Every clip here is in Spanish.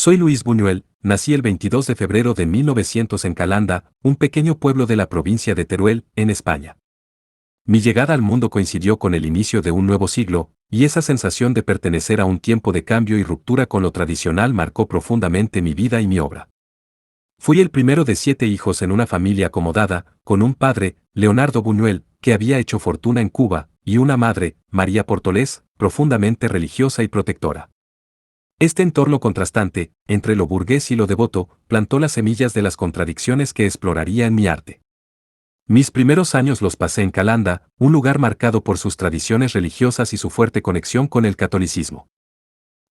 Soy Luis Buñuel, nací el 22 de febrero de 1900 en Calanda, un pequeño pueblo de la provincia de Teruel, en España. Mi llegada al mundo coincidió con el inicio de un nuevo siglo, y esa sensación de pertenecer a un tiempo de cambio y ruptura con lo tradicional marcó profundamente mi vida y mi obra. Fui el primero de 7 hijos en una familia acomodada, con un padre, Leonardo Buñuel, que había hecho fortuna en Cuba, y una madre, María Portolés, profundamente religiosa y protectora. Este entorno contrastante, entre lo burgués y lo devoto, plantó las semillas de las contradicciones que exploraría en mi arte. Mis primeros años los pasé en Calanda, un lugar marcado por sus tradiciones religiosas y su fuerte conexión con el catolicismo.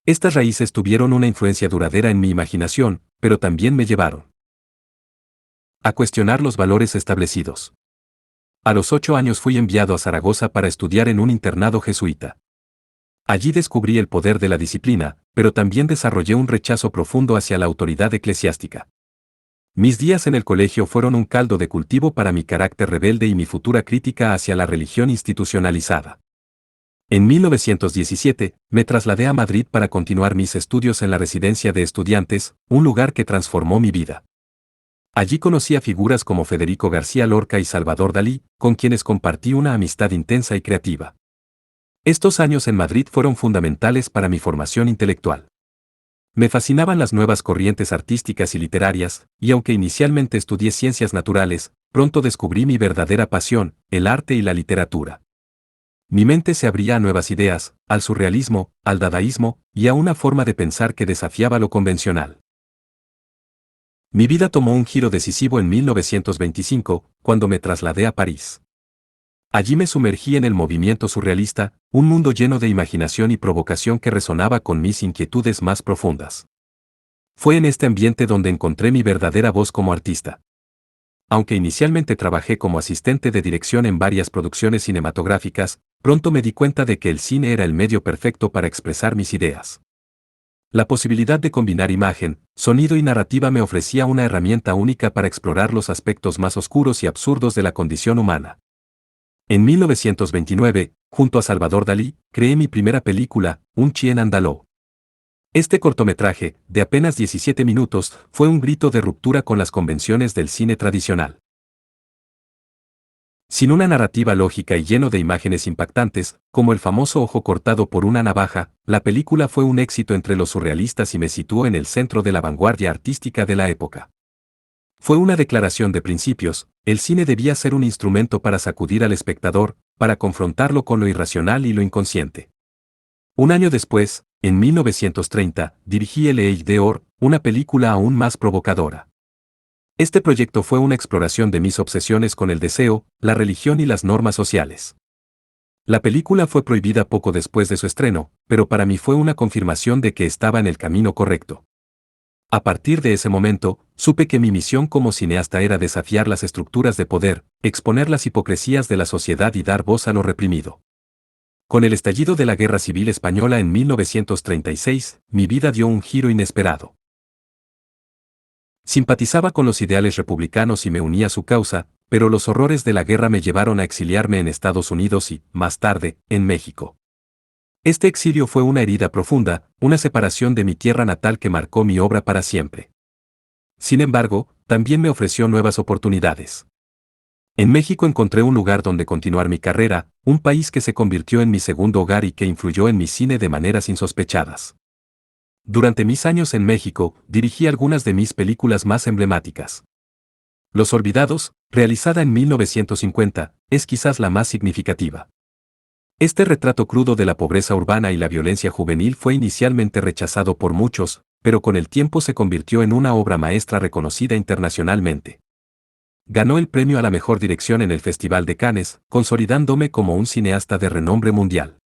Estas raíces tuvieron una influencia duradera en mi imaginación, pero también me llevaron a cuestionar los valores establecidos. A los 8 años fui enviado a Zaragoza para estudiar en un internado jesuita. Allí descubrí el poder de la disciplina, pero también desarrollé un rechazo profundo hacia la autoridad eclesiástica. Mis días en el colegio fueron un caldo de cultivo para mi carácter rebelde y mi futura crítica hacia la religión institucionalizada. En 1917, me trasladé a Madrid para continuar mis estudios en la residencia de estudiantes, un lugar que transformó mi vida. Allí conocí a figuras como Federico García Lorca y Salvador Dalí, con quienes compartí una amistad intensa y creativa. Estos años en Madrid fueron fundamentales para mi formación intelectual. Me fascinaban las nuevas corrientes artísticas y literarias, y aunque inicialmente estudié ciencias naturales, pronto descubrí mi verdadera pasión, el arte y la literatura. Mi mente se abría a nuevas ideas, al surrealismo, al dadaísmo, y a una forma de pensar que desafiaba lo convencional. Mi vida tomó un giro decisivo en 1925, cuando me trasladé a París. Allí me sumergí en el movimiento surrealista, un mundo lleno de imaginación y provocación que resonaba con mis inquietudes más profundas. Fue en este ambiente donde encontré mi verdadera voz como artista. Aunque inicialmente trabajé como asistente de dirección en varias producciones cinematográficas, pronto me di cuenta de que el cine era el medio perfecto para expresar mis ideas. La posibilidad de combinar imagen, sonido y narrativa me ofrecía una herramienta única para explorar los aspectos más oscuros y absurdos de la condición humana. En 1929, junto a Salvador Dalí, creé mi primera película, Un chien andaló. Este cortometraje, de apenas 17 minutos, fue un grito de ruptura con las convenciones del cine tradicional. Sin una narrativa lógica y lleno de imágenes impactantes, como el famoso ojo cortado por una navaja, la película fue un éxito entre los surrealistas y me situó en el centro de la vanguardia artística de la época. Fue una declaración de principios, el cine debía ser un instrumento para sacudir al espectador, para confrontarlo con lo irracional y lo inconsciente. Un año después, en 1930, dirigí El Eix d'Or, una película aún más provocadora. Este proyecto fue una exploración de mis obsesiones con el deseo, la religión y las normas sociales. La película fue prohibida poco después de su estreno, pero para mí fue una confirmación de que estaba en el camino correcto. A partir de ese momento, supe que mi misión como cineasta era desafiar las estructuras de poder, exponer las hipocresías de la sociedad y dar voz a lo reprimido. Con el estallido de la Guerra Civil Española en 1936, mi vida dio un giro inesperado. Simpatizaba con los ideales republicanos y me unía a su causa, pero los horrores de la guerra me llevaron a exiliarme en Estados Unidos y, más tarde, en México. Este exilio fue una herida profunda, una separación de mi tierra natal que marcó mi obra para siempre. Sin embargo, también me ofreció nuevas oportunidades. En México encontré un lugar donde continuar mi carrera, un país que se convirtió en mi segundo hogar y que influyó en mi cine de maneras insospechadas. Durante mis años en México, dirigí algunas de mis películas más emblemáticas. Los Olvidados, realizada en 1950, es quizás la más significativa. Este retrato crudo de la pobreza urbana y la violencia juvenil fue inicialmente rechazado por muchos, pero con el tiempo se convirtió en una obra maestra reconocida internacionalmente. Ganó el premio a la mejor dirección en el Festival de Cannes, consolidándome como un cineasta de renombre mundial.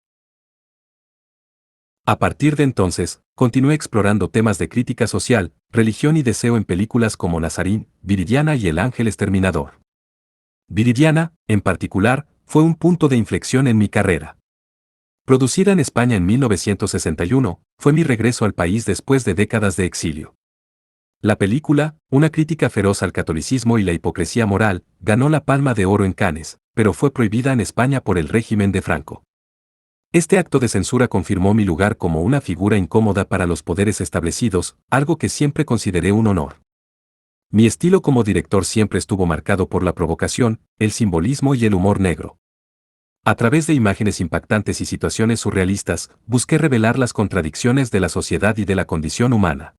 A partir de entonces, continué explorando temas de crítica social, religión y deseo en películas como Nazarín, Viridiana y El Ángel Exterminador. Viridiana, en particular, fue un punto de inflexión en mi carrera. Producida en España en 1961, fue mi regreso al país después de décadas de exilio. La película, una crítica feroz al catolicismo y la hipocresía moral, ganó la Palma de Oro en Cannes, pero fue prohibida en España por el régimen de Franco. Este acto de censura confirmó mi lugar como una figura incómoda para los poderes establecidos, algo que siempre consideré un honor. Mi estilo como director siempre estuvo marcado por la provocación, el simbolismo y el humor negro. A través de imágenes impactantes y situaciones surrealistas, busqué revelar las contradicciones de la sociedad y de la condición humana.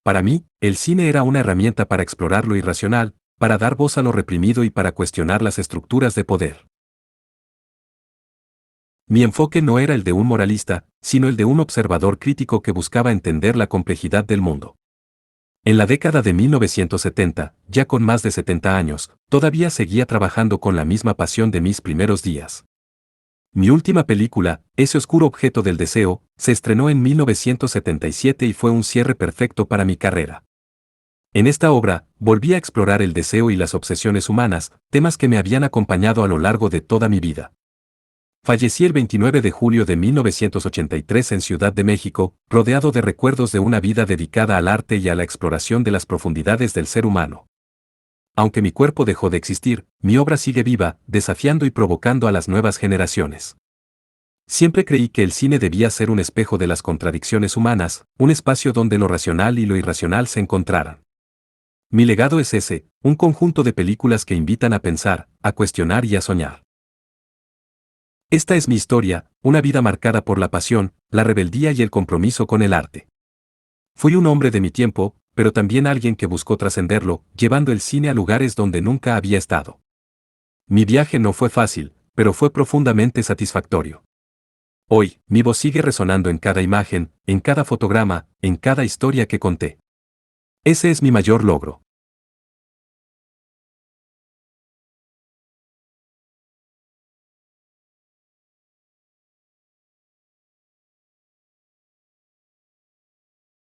Para mí, el cine era una herramienta para explorar lo irracional, para dar voz a lo reprimido y para cuestionar las estructuras de poder. Mi enfoque no era el de un moralista, sino el de un observador crítico que buscaba entender la complejidad del mundo. En la década de 1970, ya con más de 70 años, todavía seguía trabajando con la misma pasión de mis primeros días. Mi última película, Ese oscuro objeto del deseo, se estrenó en 1977 y fue un cierre perfecto para mi carrera. En esta obra, volví a explorar el deseo y las obsesiones humanas, temas que me habían acompañado a lo largo de toda mi vida. Fallecí el 29 de julio de 1983 en Ciudad de México, rodeado de recuerdos de una vida dedicada al arte y a la exploración de las profundidades del ser humano. Aunque mi cuerpo dejó de existir, mi obra sigue viva, desafiando y provocando a las nuevas generaciones. Siempre creí que el cine debía ser un espejo de las contradicciones humanas, un espacio donde lo racional y lo irracional se encontraran. Mi legado es ese, un conjunto de películas que invitan a pensar, a cuestionar y a soñar. Esta es mi historia, una vida marcada por la pasión, la rebeldía y el compromiso con el arte. Fui un hombre de mi tiempo, pero también alguien que buscó trascenderlo, llevando el cine a lugares donde nunca había estado. Mi viaje no fue fácil, pero fue profundamente satisfactorio. Hoy, mi voz sigue resonando en cada imagen, en cada fotograma, en cada historia que conté. Ese es mi mayor logro.